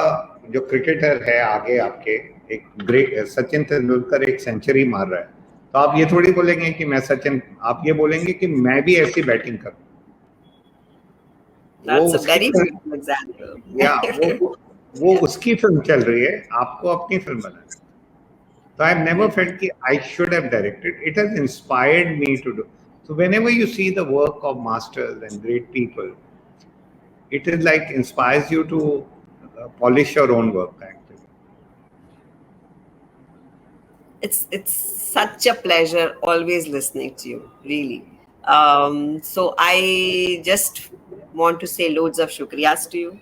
B: जो क्रिकेटर है आगे आपके, एक ग्रेट सचिन तेंदुलकर एक सेंचुरी मार रहा है, तो आप ये थोड़ी बोलेंगे कि मैं सचिन, आप ये बोलेंगे कि मैं भी ऐसी बैटिंग करूं.
A: That's a very beautiful example.
B: या वो उसकी फिल्म चल रही है, आपको अपनी फिल्म बनानी. So I've never felt that I should have directed. It has inspired me to do. So whenever you see the work of masters and great people, it is like inspires you to polish your own work. Actually,
A: It's such a pleasure always listening to you, really. So I just want to say loads of shukriyas to you.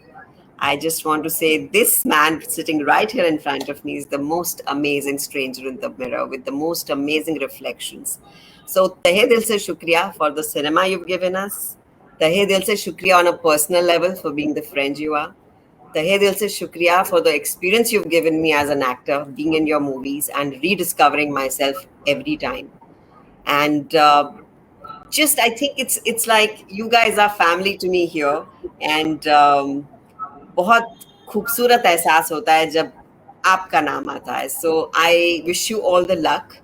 A: I just want to say this man sitting right here in front of me is the most amazing stranger in the mirror with the most amazing reflections. So tahe dil se shukriya for the cinema you've given us. Tahe dil se shukriya on a personal level for being the friend you are. Tahe dil se shukriya for the experience you've given me as an actor, being in your movies and rediscovering myself every time. And just I think it's like you guys are family to me here, and बहुत खूबसूरत एहसास होता है जब आपका नाम आता है. So I wish you all the luck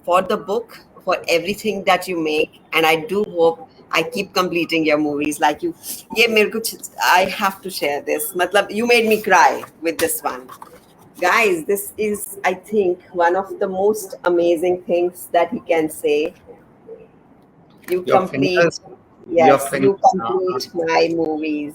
A: for the book, for everything that you make, and I do hope I keep completing your movies like you. ये मेरे को I have to share this. मतलब you made me cry with this one. Guys, this is I think one of the most amazing things that he can say. You
B: your
A: complete,
B: fingers, your
A: yes, you
B: fingers.
A: complete my movies.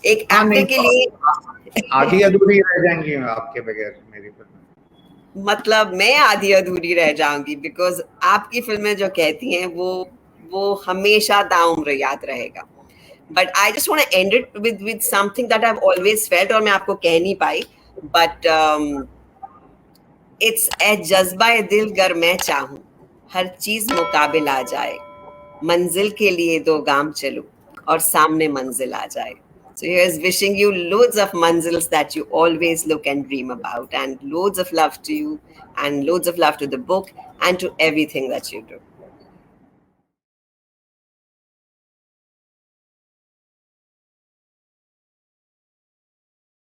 A: एक
B: हाँ
A: actor
B: नहीं,
A: के लिए
B: आधी अधूरी रह जाएंगी आपके बगैर मेरी फिल्म.
A: मतलब मैं आधी अधूरी रह जाऊंगी बिकॉज आपकी फिल्में जो कहती हैं वो हमेशा ताउम्र याद रहेगा. But I just want to end it with something that I have always felt और मैं आपको कह नहीं पाई. बट इट्स ए जज्बा दिल गर मैं चाहूं हर चीज मुकाबिल आ जाए, मंजिल के लिए दो गाम चलो और सामने मंजिल आ जाए. So here's wishing you loads of manzils that you always look and dream about, and loads of love to you, and loads of love to the book and to everything that you do.